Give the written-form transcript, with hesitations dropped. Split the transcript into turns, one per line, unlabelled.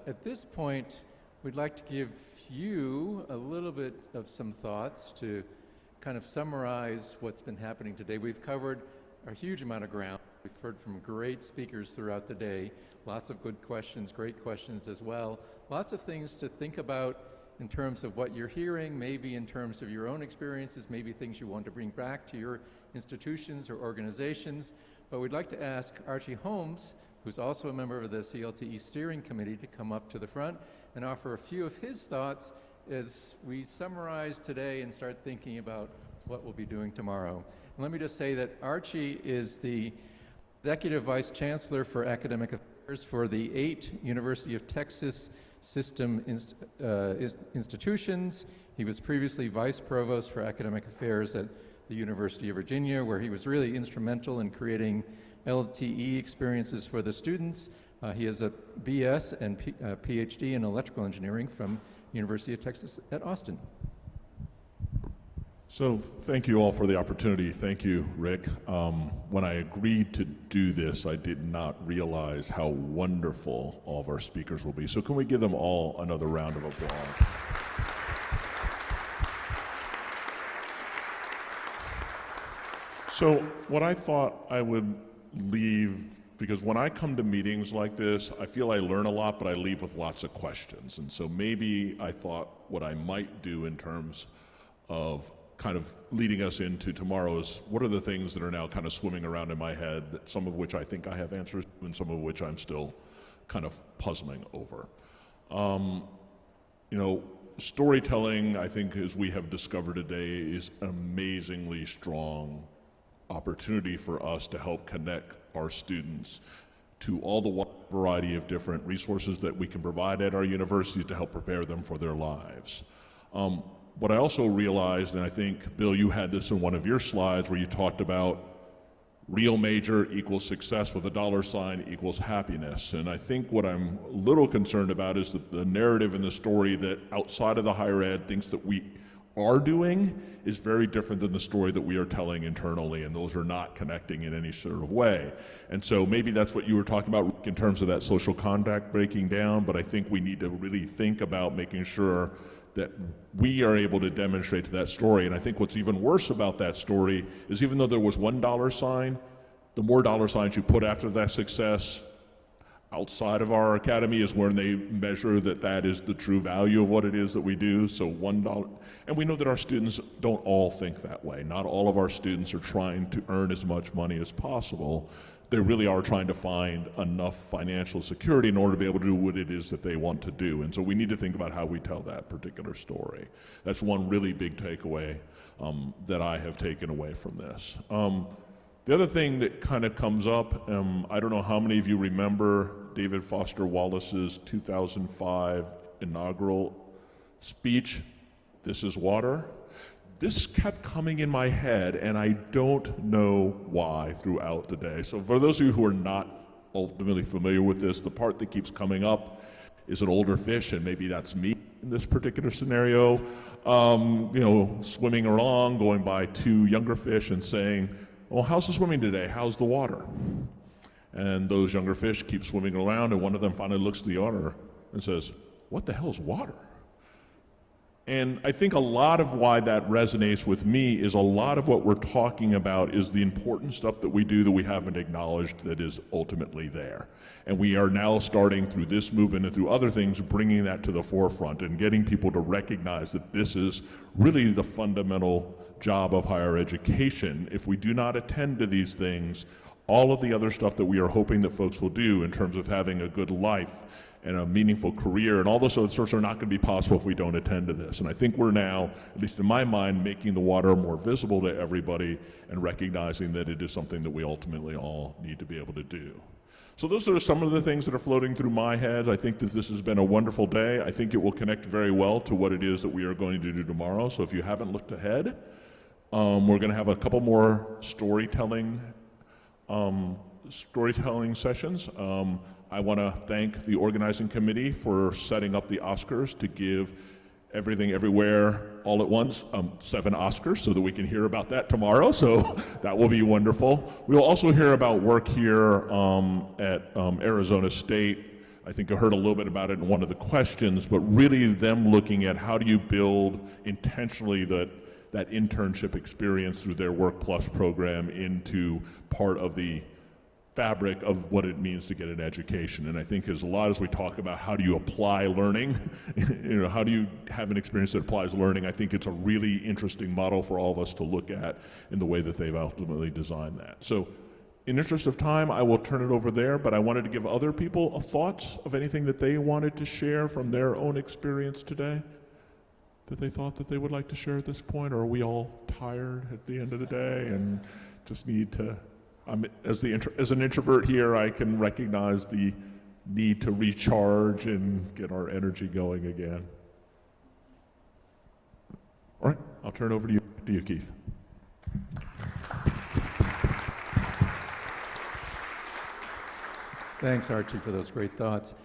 at this point, we'd like to give you a little bit of some thoughts to kind of summarize what's been happening today. We've covered a huge amount of ground. We've heard from great speakers throughout the day, lots of good questions, great questions as well, lots of things to think about in terms of what you're hearing, maybe in terms of your own experiences, maybe things you want to bring back to your institutions or organizations. But we'd like to ask Archie Holmes, who's also a member of the CLTE Steering Committee, to come up to the front and offer a few of his thoughts as we summarize today and start thinking about what we'll be doing tomorrow. And let me just say that Archie is the Executive Vice Chancellor for Academic Affairs for the 8 University of Texas system institutions. He was previously Vice Provost for Academic Affairs at the University of Virginia, where he was really instrumental in creating CLTE experiences for the students. He has a BS and PhD in electrical engineering from the University of Texas at Austin.
So thank you all for the opportunity. Thank you, Rick. When I agreed to do this, I did not realize how wonderful all of our speakers will be. So can we give them all another round of applause? So what I thought I would leave, because when I come to meetings like this, I feel I learn a lot, but I leave with lots of questions. And so maybe I thought what I might do in terms of kind of leading us into tomorrow is what are the things that are now kind of swimming around in my head, that some of which I think I have answers to and some of which I'm still kind of puzzling over. You know, storytelling, I think, as we have discovered today, is an amazingly strong opportunity for us to help connect our students to all the wide variety of different resources that we can provide at our universities to help prepare them for their lives. What I also realized, and I think, Bill, you had this in one of your slides where you talked about real major equals success with a dollar sign equals happiness. And I think what I'm a little concerned about is that the narrative in the story that outside of the higher ed thinks that we are doing is very different than the story that we are telling internally, and those are not connecting in any sort of way. And so maybe that's what you were talking about in terms of that social contact breaking down, but I think we need to really think about making sure that we are able to demonstrate to that story. And I think what's even worse about that story is even though there was one dollar sign, the more dollar signs you put after that success outside of our academy is when they measure that that is the true value of what it is that we do. So $1, and we know that our students don't all think that way. Not all of our students are trying to earn as much money as possible. They really are trying to find enough financial security in order to be able to do what it is that they want to do. And so we need to think about how we tell that particular story. That's one really big takeaway that I have taken away from this. The other thing that kind of comes up, I don't know how many of you remember David Foster Wallace's 2005 inaugural speech, "This is Water." This kept coming in my head, and I don't know why throughout the day. So for those of you who are not ultimately familiar with this, the part that keeps coming up is an older fish, and maybe that's me in this particular scenario, you know, swimming along, going by 2 younger fish and saying, "Well, how's the swimming today? How's the water?" And those younger fish keep swimming around, and one of them finally looks at the water and says, "What the hell is water?" And I think a lot of why that resonates with me is a lot of what we're talking about is the important stuff that we do that we haven't acknowledged that is ultimately there. And we are now starting through this movement and through other things bringing that to the forefront and getting people to recognize that this is really the fundamental job of higher education. If we do not attend to these things, all of the other stuff that we are hoping that folks will do in terms of having a good life and a meaningful career and all those other sorts are not going to be possible if we don't attend to this. And I think we're now, at least in my mind, making the water more visible to everybody and recognizing that it is something that we ultimately all need to be able to do. So those are some of the things that are floating through my head. I think that this has been a wonderful day. I think it will connect very well to what it is that we are going to do tomorrow. So if you haven't looked ahead, we're going to have a couple more storytelling sessions. I want to thank the organizing committee for setting up the Oscars to give Everything Everywhere All at Once 7 Oscars so that we can hear about that tomorrow. So that will be wonderful. We'll also hear about work here at Arizona State I think I heard a little bit about it in one of the questions, but really them looking at how do you build intentionally that internship experience through their Work Plus program into part of the fabric of what it means to get an education. And I think as we talk about how do you apply learning, how do you have an experience that applies learning, I think it's a really interesting model for all of us to look at in the way that they've ultimately designed that. So in interest of time, I will turn it over there, but I wanted to give other people thoughts of anything that they wanted to share from their own experience today that they thought that they would like to share at this point, or are we all tired at the end of the day and just need to, as an introvert here, I can recognize the need to recharge and get our energy going again. All right, I'll turn it over to you, Keith.
Thanks, Archie, for those great thoughts.